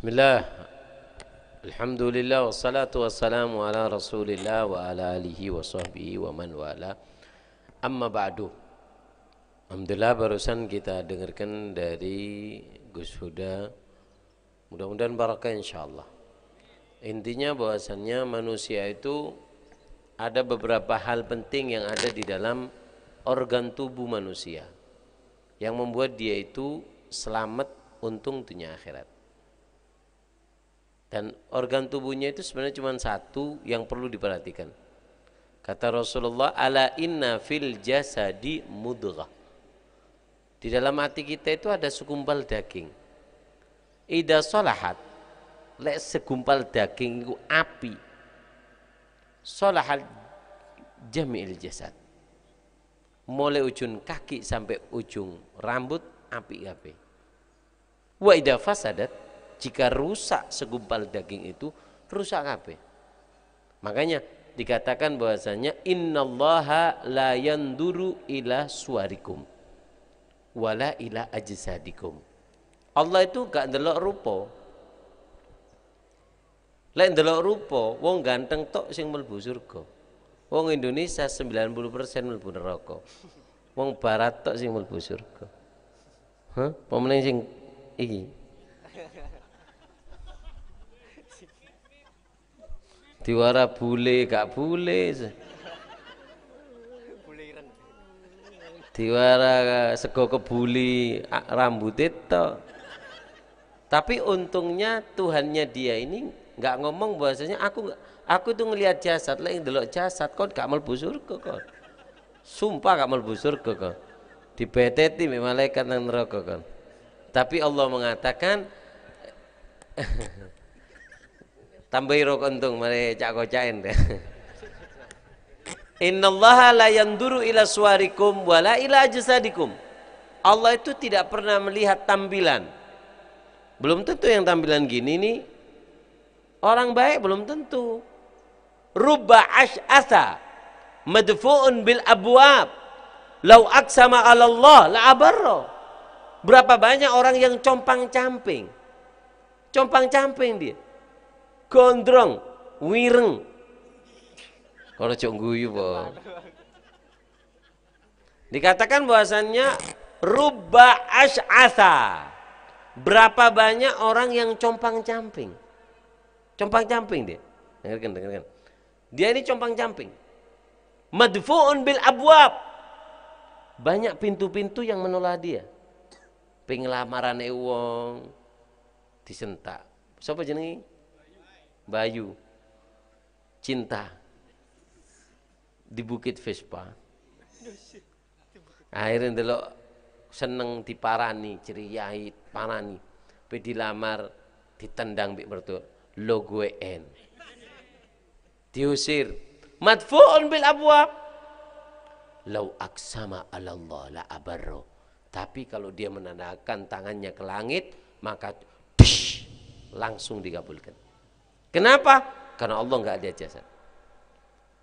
Bismillah, alhamdulillah, wassalatu wassalamu ala rasulillah wa ala alihi wa sahbihi wa man wala. Amma ba'du. Alhamdulillah, barusan kita dengarkan dari Gus Huda. Mudah-mudahan barakah insyaallah. Intinya bahwasannya manusia itu ada beberapa hal penting yang ada di dalam organ tubuh manusia yang membuat dia itu selamat, untung dunia akhirat. Dan organ tubuhnya itu sebenarnya cuma satu yang perlu diperhatikan. Kata Rasulullah, ala inna fil jasadi mudghah. Di dalam hati kita itu ada segumpal daging. Idza salahat, lek segumpal daging itu api. Salahat jami'il jasad. Mulai ujung kaki sampai ujung rambut api kabeh. Wa idza fasadat, jika rusak segumpal daging itu rusak kabeh. Makanya dikatakan bahwasanya innallaha la yanduru ila suwarikum wala ila ajsadikum. Allah itu gak ndelok rupa. Lek ndelok rupa, wong ganteng tok sing mlebu surga. Wong Indonesia 90% mlebu neraka. Wong barat tok sing mlebu surga. Hah? Pemenang sing iki diwara bule gak bule, diwara sego kebuli rambut itu. Tapi untungnya Tuhannya dia ini nggak ngomong bahwasanya aku itu ngelihat jasad, lagi ndelok jasad kok gak mlebu surga kok. Sumpah gak mlebu surga kok. Dibeteti mek malaikat nang neraka kan. Tapi Allah mengatakan tambahi rok untung mari cak kocain deh. Innallaha la yanduru ila suwarikum wala ila ajsadikum. Allah itu tidak pernah melihat tampilan. Belum tentu yang tampilan gini nih orang baik, belum tentu. Rubba ash'atha madfu'un bil abwab law aqsama 'ala Allah la abarra. Berapa banyak orang yang compang-camping. Compang-camping dia. Gondrong, wireng. Kalau cok guyu po. Dikatakan bahwasannya rubba ash'atha. Berapa banyak orang yang compang-camping. Compang-camping dia. Dengarkan. Dia ini compang-camping. Madfu'un bil abwab. Banyak pintu-pintu yang menolak dia. Penglamaran wong disentak. Siapa jenenge? Bayu cinta di Bukit Vespa. Akhirnya delok seneng diparani, ceriyai, parani. Pe dilamar ditendang mbek mertua. Lo gue en. Diusir. Madfu'un bil abwab. Lau aksama 'ala Allah la abarro. Tapi kalau dia menandakan tangannya ke langit, maka langsung dikabulkan. Kenapa? Karena Allah nggak ada jasad.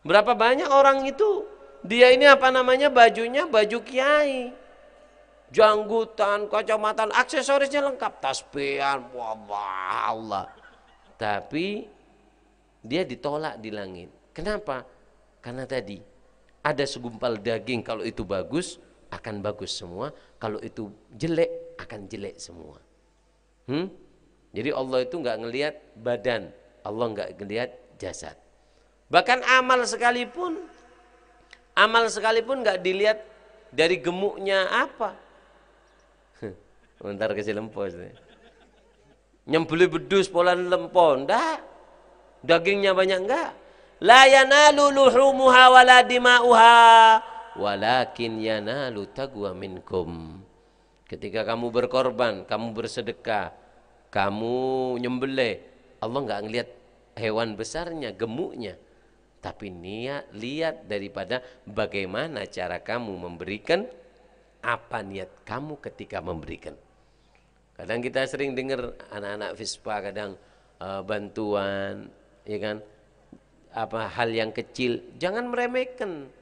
Berapa banyak orang itu dia ini apa namanya bajunya baju kiai, janggutan, kacamata, aksesorisnya lengkap, tasbihan, wah Allah. Tapi dia ditolak di langit. Kenapa? Karena tadi ada segumpal daging, kalau itu bagus akan bagus semua, kalau itu jelek akan jelek semua. Jadi Allah itu nggak ngelihat badan. Allah enggak ngelihat jasad. Bahkan amal sekalipun enggak dilihat dari gemuknya apa. Bentar kasih lempos. Nyembeli bedus polan lempon, enggak. Dagingnya banyak enggak. La yanalu luhumuha wala dima'uha walakin yanalu taqwa minkum. Ketika kamu berkorban, kamu bersedekah, kamu nyembelih, Allah enggak ngelihat hewan besarnya, gemuknya. Tapi lihat daripada bagaimana cara kamu memberikan, apa niat kamu ketika memberikan. Kadang kita sering dengar anak-anak Vespa kadang bantuan, ya kan? Apa hal yang kecil, jangan meremehkan.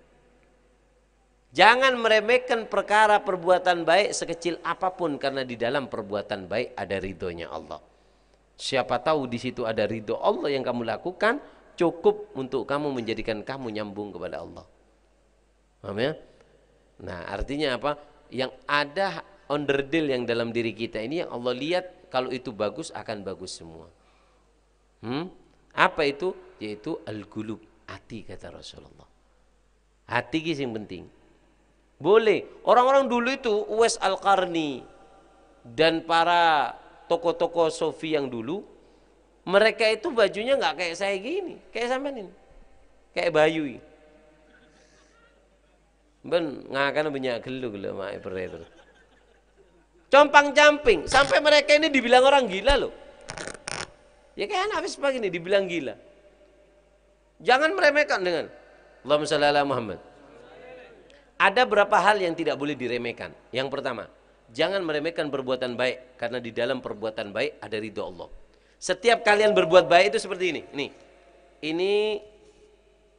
Jangan meremehkan perkara perbuatan baik sekecil apapun, karena di dalam perbuatan baik ada ridhonya Allah. Siapa tahu di situ ada ridho Allah yang kamu lakukan, cukup untuk kamu menjadikan kamu nyambung kepada Allah. Paham ya? Nah, artinya apa? Yang ada onderdil yang dalam diri kita ini yang Allah lihat, kalau itu bagus akan bagus semua. Apa itu? Yaitu al-qulub, hati, kata Rasulullah. Hati yang penting. Boleh. Orang-orang dulu itu Uwais Al-Qarni dan para tokoh-tokoh Sufi yang dulu, mereka itu bajunya nggak kayak saya gini, kayak sampean ini, kayak Bayu ini. Ben ngakan banyak gelu mak itu. Compang camping, sampai mereka ini dibilang orang gila loh. Ya kayak anak Vespa gini dibilang gila. Jangan meremehkan dengan Allahumma shalli ala Muhammad. Ada berapa hal yang tidak boleh diremehkan. Yang pertama, jangan meremehkan perbuatan baik, karena di dalam perbuatan baik ada ridho Allah. Setiap kalian berbuat baik itu seperti ini. Ini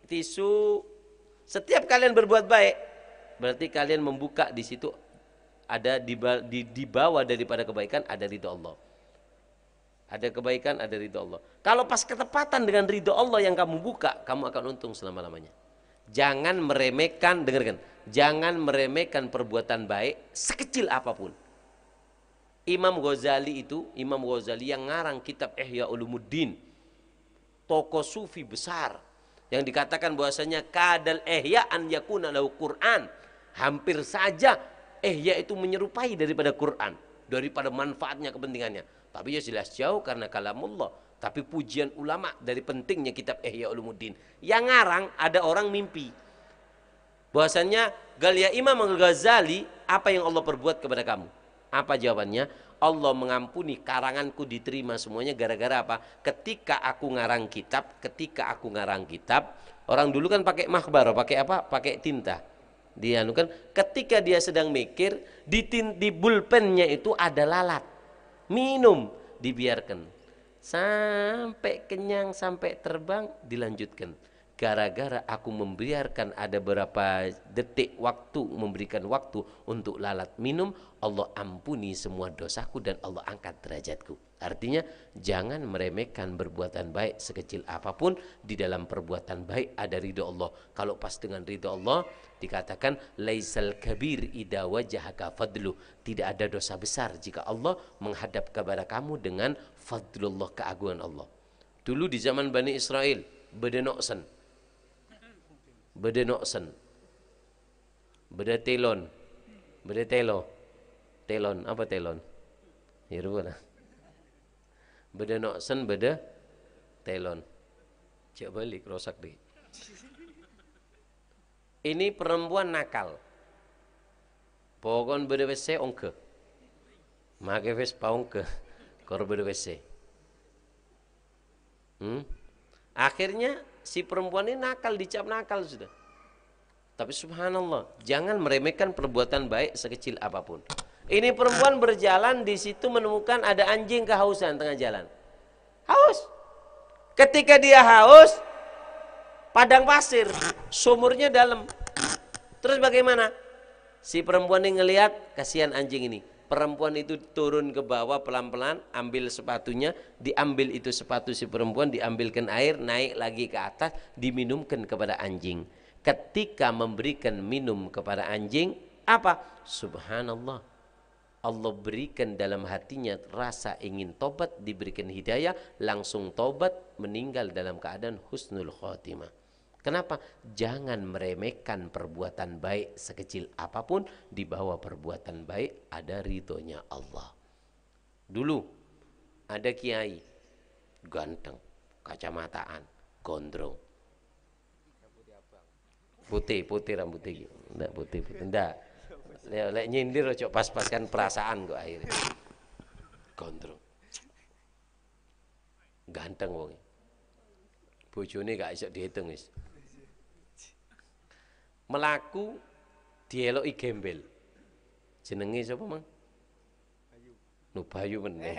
tisu. Setiap kalian berbuat baik, berarti kalian membuka di situ ada di bawah daripada kebaikan ada ridho Allah. Ada kebaikan, ada ridho Allah. Kalau pas ketepatan dengan ridho Allah yang kamu buka, kamu akan untung selama-lamanya. Jangan meremehkan, dengarkan, jangan meremehkan perbuatan baik sekecil apapun. Imam Ghazali yang ngarang kitab Ihya Ulumuddin, tokoh sufi besar, yang dikatakan bahwasanya kadal ihya an yakuna lahu Quran. Hampir saja ihya itu menyerupai daripada Quran, daripada manfaatnya, kepentingannya. Tapi ya jelas jauh karena kalamullah. Tapi pujian ulama dari pentingnya kitab Ihya Ulumuddin. Yang ngarang ada orang mimpi bahwasanya Galia Imam Ghazali, apa yang Allah perbuat kepada kamu? Apa jawabannya? Allah mengampuni, karanganku diterima semuanya gara-gara apa? Ketika aku ngarang kitab, orang dulu kan pakai mahbar, pakai apa? Pakai tinta. Dia kan ketika dia sedang mikir, di bulpennya itu ada lalat. Minum, dibiarkan sampai kenyang, sampai terbang, dilanjutkan. Gara-gara aku membiarkan ada berapa detik waktu, memberikan waktu untuk lalat minum, Allah ampuni semua dosaku dan Allah angkat derajatku. Artinya jangan meremehkan perbuatan baik sekecil apapun. Di dalam perbuatan baik ada ridho Allah. Kalau pas dengan ridho Allah, dikatakan laisal kabir idza wajhaka fadlu. Tidak ada dosa besar jika Allah menghadap kepada kamu dengan fadlullah, keagungan Allah. Dulu di zaman Bani Israel, bedenoksen, beda telon, beda telon, apa telon? Ya rupanya. Beda noksen, beda telon. Cek balik, rosak deh. Ini perempuan nakal. Pokoknya beda WC ongke. Make Vespa ongke. Kor beda WC. Akhirnya si perempuan ini nakal, dicap nakal sudah. Tapi subhanallah, jangan meremehkan perbuatan baik sekecil apapun. Ini perempuan berjalan, di situ menemukan ada anjing kehausan tengah jalan. Haus. Ketika dia haus, padang pasir, sumurnya dalam. Terus bagaimana? Si perempuan ini ngelihat, kasihan anjing ini. Perempuan itu turun ke bawah pelan-pelan, ambil sepatunya, diambil itu sepatu si perempuan, diambilkan air, naik lagi ke atas, diminumkan kepada anjing. Ketika memberikan minum kepada anjing, apa? Subhanallah, Allah berikan dalam hatinya rasa ingin tobat, diberikan hidayah, langsung tobat, meninggal dalam keadaan husnul khotimah. Kenapa? Jangan meremehkan perbuatan baik sekecil apapun. Di bawah perbuatan baik ada ridhonya Allah. Dulu ada kiai ganteng, kacamataan, gondrong, putih rambutnya, enggak putih, enggak. Lek nyindir ojo pas-paskan perasaan kok akhirnya. Gondrong, ganteng wong. Bojone gak iso dihitung wis. Melaku dieloki gembel. Jenenge sapa, Mang? Bayu. Nu Bayu meneh.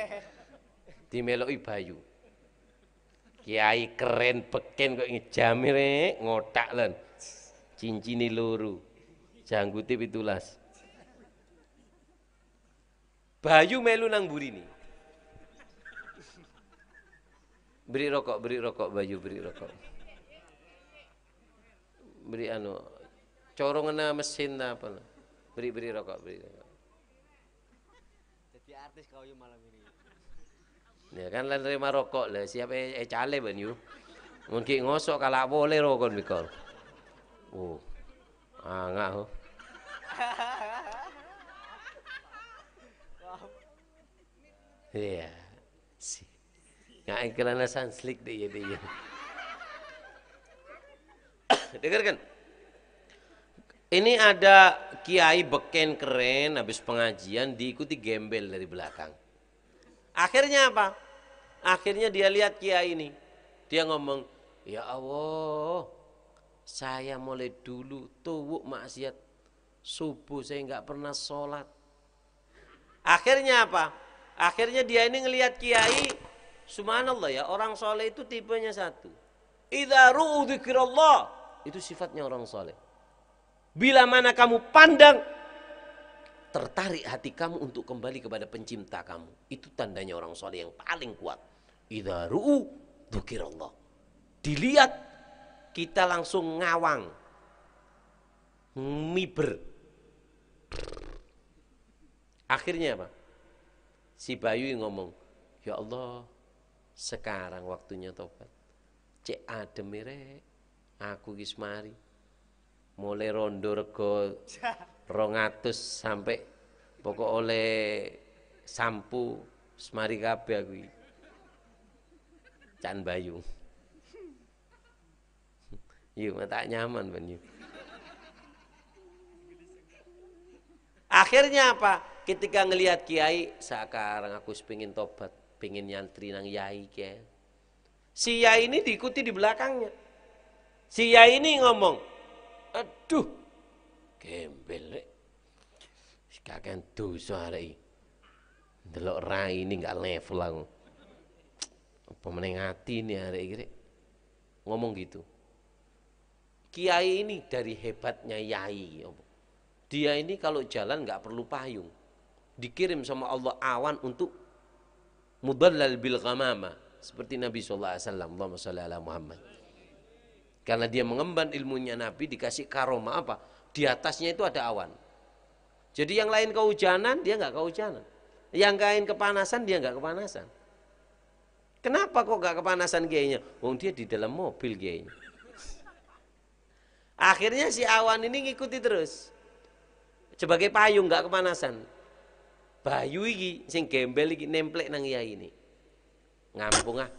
Dimeloki Bayu. Kiai keren beken kok ngejamir ngotak lan. Cincine loro. Janggute 17. Bayu melu nang burine. beri rokok Bayu, beri rokok. Beri anu, corongna mesin apa? Beri rokok, beri rokok. Jadi artis kau yang malam ini. Ya kan lan nerima rokok lah, siap cale Banyu. Mungkin ngosok kalau boleh rokok mikor. Oh, enggak ho. Iya, sih. Nggak kerana sanslik dia. Dengarkan. Ini ada kiai beken keren habis pengajian diikuti gembel dari belakang. Akhirnya apa? Akhirnya dia lihat kiai ini. Dia ngomong, "Ya Allah, saya mulai dulu tuwuk maksiat subuh saya nggak pernah sholat." Akhirnya apa? Akhirnya dia ini ngelihat kiai, subhanallah ya, orang soleh itu tipenya satu. Idza ru'u dzikrallah, itu sifatnya orang soleh. Bila mana kamu pandang, tertarik hati kamu untuk kembali kepada pencipta kamu, itu tandanya orang soleh yang paling kuat. Idza ru'u dzikrallah, dilihat kita langsung ngawang, miber. Akhirnya apa? Si Bayu ngomong, "Ya Allah, sekarang waktunya tobat. Cek adem rek, aku wis mari. Mulai rondo rego 200 sampai pokok oleh sampu semari kabeh aku iki." Can Bayu. Yuk, tak nyaman Banyu. Akhirnya apa? Ketika ngelihat kiai, sekarang aku pengen tobat, pengen nyantri nang yai kiai. Si yai ini diikuti di belakangnya. Si yai ini ngomong, "Aduh, gembel rek. Kakek dosa arek iki. Delok rai ini enggak level aku. Apa meneng ati ini arek iki rek." Ngomong gitu. Kiai ini dari hebatnya yai. Dia ini kalau jalan nggak perlu payung. Dikirim sama Allah awan untuk mudallal bil ghamama. Seperti Nabi SAW. Allahumma sholli ala Muhammad. Karena dia mengemban ilmunya Nabi, dikasih karomah apa? Di atasnya itu ada awan. Jadi yang lain kehujanan, dia nggak kehujanan. Yang lain kepanasan, dia nggak kepanasan. Kenapa kok nggak kepanasan kiainya? Wong dia di dalam mobil kiainya. Akhirnya si awan ini ngikuti terus. Sebagai payung nggak kepanasan. Bayu iki sing gembel iki nemplek nang yai ini. Ngampung ah.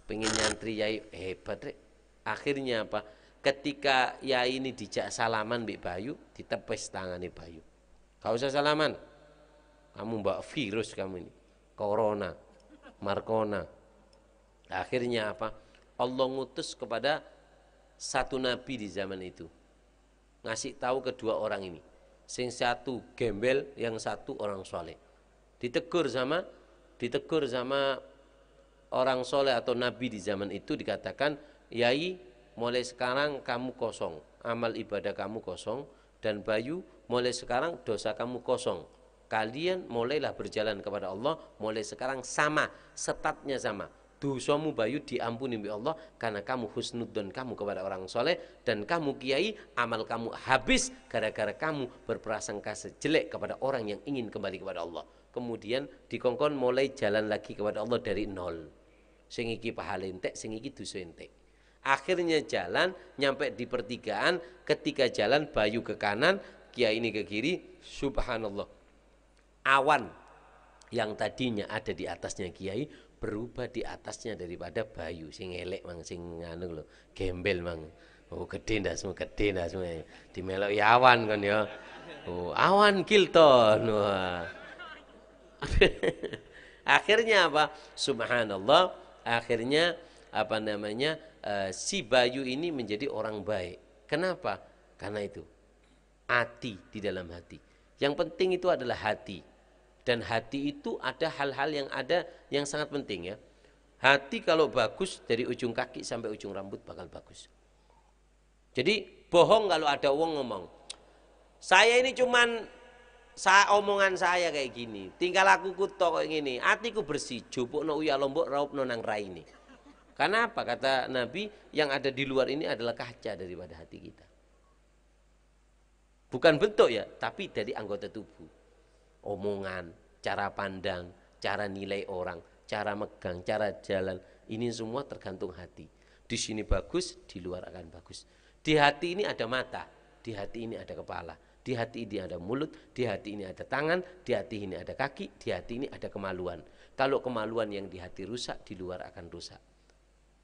Pengen nyantri yai hebat rek. Akhirnya apa? Ketika yai ini dijak salaman mbek Bayu, ditepes tangane Bayu. Gak usah salaman. Kamu mbak virus kamu ini. Corona, Markona. Akhirnya apa? Allah ngutus kepada satu nabi di zaman itu. Ngasih tahu kedua orang ini. Sing satu gembel, yang satu orang soleh. Ditegur sama orang soleh atau nabi di zaman itu, dikatakan, "Yai, mulai sekarang kamu kosong, amal ibadah kamu kosong, dan Bayu mulai sekarang dosa kamu kosong. Kalian mulailah berjalan kepada Allah, mulai sekarang sama, setatnya sama. Dosamu Bayu diampuni oleh Allah karena kamu husnudzon kamu kepada orang soleh, dan kamu kiai amal kamu habis gara-gara kamu berprasangka jelek kepada orang yang ingin kembali kepada Allah." Kemudian dikongkon mulai jalan lagi kepada Allah dari nol. Sing iki pahala entek, sing iki dosa entek. Akhirnya jalan nyampe di pertigaan, ketika jalan Bayu ke kanan, kiai ini ke kiri, subhanallah. Awan yang tadinya ada di atasnya kiai berubah di atasnya daripada Bayu. Sing elek mang, sing anu lho, gembel mang. Oh gede ndak semua, dimelok awan kan ya. Oh awan Kilton. Wah. Akhirnya apa? Subhanallah. Akhirnya apa namanya? Si Bayu ini menjadi orang baik. Kenapa? Karena itu hati di dalam hati. Yang penting itu adalah hati. Dan hati itu ada hal-hal yang sangat penting ya. Hati kalau bagus dari ujung kaki sampai ujung rambut bakal bagus. Jadi bohong kalau ada orang ngomong, "Saya ini cuman omongan saya kayak gini. Tinggal aku kutok kayak gini. Hatiku bersih. Jupukno uya lombok raupno nang raine." Karena apa? Kata Nabi, yang ada di luar ini adalah kaca daripada hati kita. Bukan bentuk ya, tapi dari anggota tubuh. Omongan, cara pandang, cara nilai orang, cara megang, cara jalan, ini semua tergantung hati. Di sini bagus, di luar akan bagus. Di hati ini ada mata, di hati ini ada kepala, di hati ini ada mulut, di hati ini ada tangan, di hati ini ada kaki, di hati ini ada kemaluan. Kalau kemaluan yang di hati rusak, di luar akan rusak.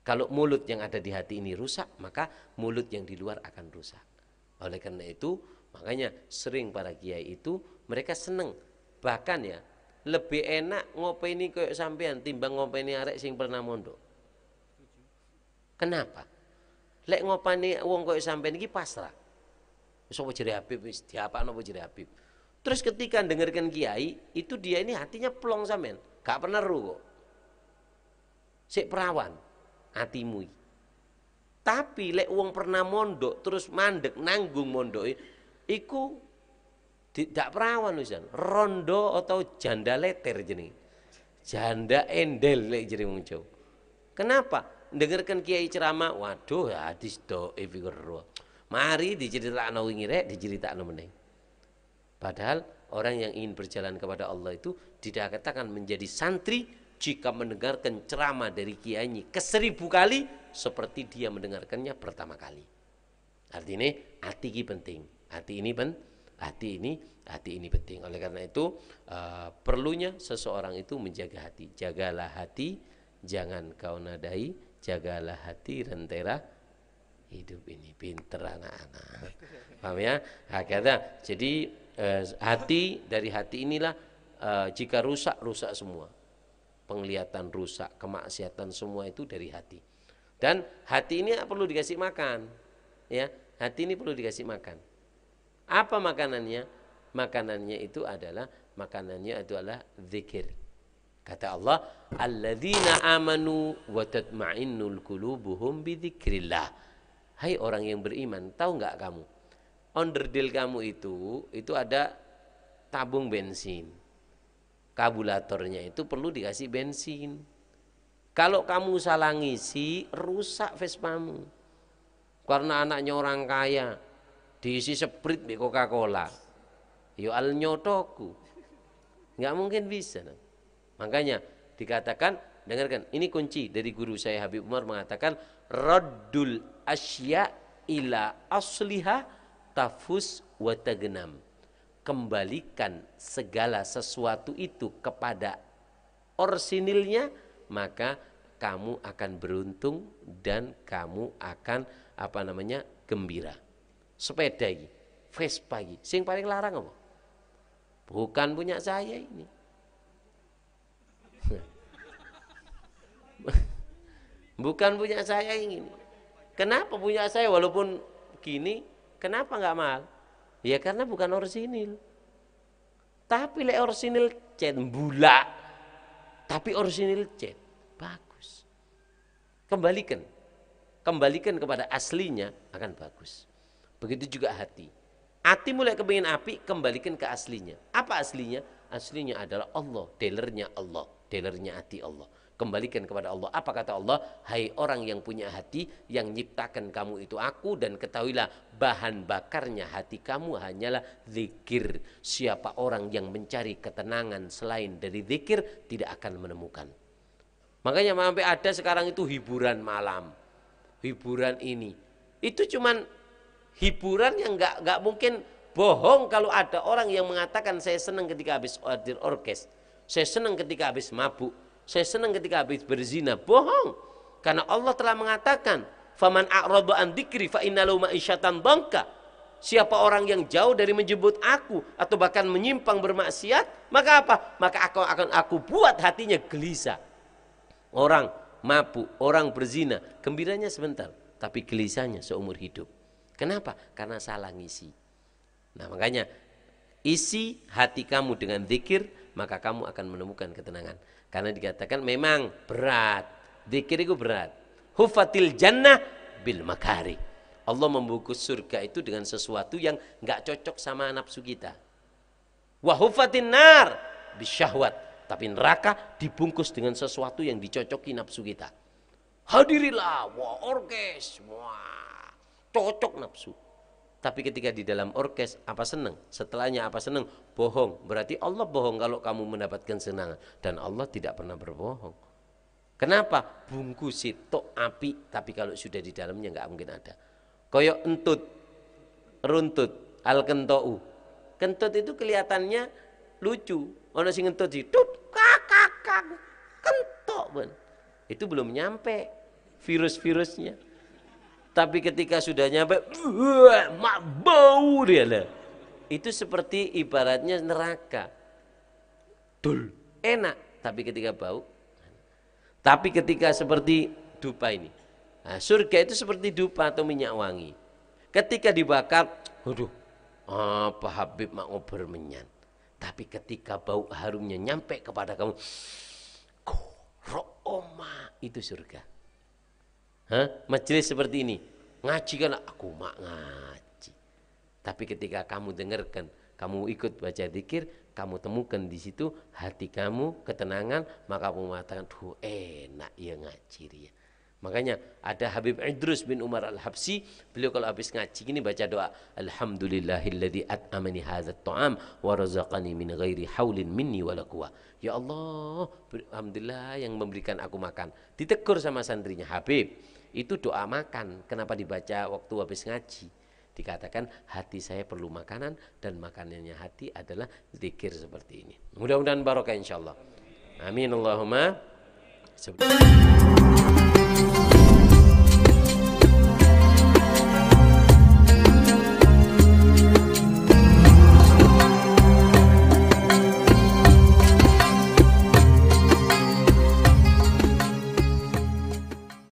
Kalau mulut yang ada di hati ini rusak, maka mulut yang di luar akan rusak. Oleh karena itu, makanya sering para kiai itu mereka seneng, bahkan ya lebih enak ngopeni kayak sampean timbang ngopeni arek sing pernah mondok. Kenapa? Lek ngopeni wong kayak sampean iki pasrah. Wis apa jere Habib wis diapakno apa jere Habib. Terus ketika dengarkan kiai, itu dia ini hatinya plong sampean, gak pernah ru kok. Sik perawan hatimu. Tapi lek wong pernah mondok terus mandek nanggung mondok iku tidak perawan wisan, rondo atau janda leter jenenge. Janda endel lek jenenge wong Jawa. Kenapa? Dengarkan kiai ceramah, waduh hadis dhaif iku. Mari diceritakno wingi rek, diceritakno meneh. Padahal orang yang ingin berjalan kepada Allah itu tidak katakan menjadi santri jika mendengarkan ceramah dari kiainya ke1000 kali seperti dia mendengarkannya pertama kali. Artinya hati ini penting. Hati ini penting. Oleh karena itu perlunya seseorang itu menjaga hati. Jagalah hati, jangan kau nadai. Jagalah hati rentera hidup ini. Pinter anak-anak. Paham ya? Hakata. Jadi dari hati inilah jika rusak semua. Penglihatan rusak, kemaksiatan semua itu dari hati. Dan hati ini perlu dikasih makan. Ya, hati ini perlu dikasih makan. Apa makanannya? Makanannya itu adalah zikir. Kata Allah, alladzina amanu wa tatma'innul qulubuhum bidzikrillah. Hai orang yang beriman, tahu enggak kamu? Onderdil kamu itu ada tabung bensin. Kabulatornya itu perlu dikasih bensin. Kalau kamu salah ngisi, rusak Vespamu. Karena anaknya orang kaya, diisi Sprite di Coca-Cola. Yo al nyotoku. Enggak mungkin bisa. Makanya dikatakan, dengarkan, ini kunci dari guru saya Habib Umar mengatakan raddul asya ila asliha tafus wa tagnam. Kembalikan segala sesuatu itu kepada orsinilnya, maka kamu akan beruntung dan kamu akan gembira. Sepeda ini, Vespa ini, sing paling larang apa? Bukan punya saya ini. Bukan punya saya ini. Kenapa punya saya walaupun gini? Kenapa nggak mahal? Ya karena bukan orisinil. Tapi lek orisinil cet bula. Tapi orisinil cet bagus. Kembalikan kepada aslinya akan bagus. Begitu juga hati. Hati mulai kepingin api, kembalikan ke aslinya. Apa aslinya? Aslinya adalah Allah, dealernya hati Allah. Kembalikan kepada Allah. Apa kata Allah? Hai orang yang punya hati, yang nyiptakan kamu itu aku, dan ketahuilah bahan bakarnya hati kamu hanyalah zikir. Siapa orang yang mencari ketenangan selain dari zikir tidak akan menemukan. Makanya sampai ada sekarang itu hiburan malam, hiburan ini. Itu cuman hiburan yang nggak mungkin bohong kalau ada orang yang mengatakan saya senang ketika habis hadir orkes, saya senang ketika habis mabuk, saya senang ketika habis berzina. Bohong. Karena Allah telah mengatakan, "Faman a'rada an dzikri fa inna lahu ma'isyatan dhanka." Siapa orang yang jauh dari menjemput aku atau bahkan menyimpang bermaksiat, maka apa? Maka aku buat hatinya gelisah. Orang mabuk, orang berzina, gembiranya sebentar, tapi gelisahnya seumur hidup. Kenapa? Karena salah ngisi. Nah, makanya isi hati kamu dengan zikir, maka kamu akan menemukan ketenangan. Karena dikatakan memang berat. Zikir itu berat. Hufatil jannah bil makari. Allah membungkus surga itu dengan sesuatu yang enggak cocok sama nafsu kita. Wa hufatin nar bisyahwat. Tapi neraka dibungkus dengan sesuatu yang dicocoki nafsu kita. Hadirilah, wah orkes, wah cocok nafsu. Tapi ketika di dalam orkes apa senang? Setelahnya apa senang? Bohong. Berarti Allah bohong kalau kamu mendapatkan senang. Dan Allah tidak pernah berbohong. Kenapa? Bungkus itu api, tapi kalau sudah di dalamnya nggak mungkin ada. Koyok entut, runtut, al kentou. Kentut itu kelihatannya lucu. Ono sing ngentut di tut kakak kentok ben. Itu belum nyampe virus-virusnya. Tapi ketika sudah nyampe, mak bau dia lah. Itu seperti ibaratnya neraka. Dul, enak, tapi ketika bau. Tapi ketika seperti dupa ini. Nah, surga itu seperti dupa atau minyak wangi. Ketika dibakar, aduh, apa Habib mak ngobrol menyan. Tapi ketika bau harumnya nyampe kepada kamu, Oma, itu surga. Majelis seperti ini, ngaji kan aku mak ngaji. Tapi ketika kamu dengarkan, kamu ikut baca zikir, kamu temukan di situ hati kamu ketenangan, maka kamu mengatakan, duh enak ya ngaji dia. Makanya ada Habib Idrus bin Umar Al-Habsyi, beliau kalau habis ngaji ini baca doa, Alhamdulillahilladzi at'amani hadzal ta'am wa razaqani min ghairi haulin minni wala quwwah. Ya Allah, alhamdulillah yang memberikan aku makan. Ditegur sama santrinya, Habib, itu doa makan. Kenapa dibaca waktu habis ngaji? Dikatakan hati saya perlu makanan dan makanannya hati adalah zikir seperti ini. Mudah-mudahan barokah insyaallah. Amin Allahumma.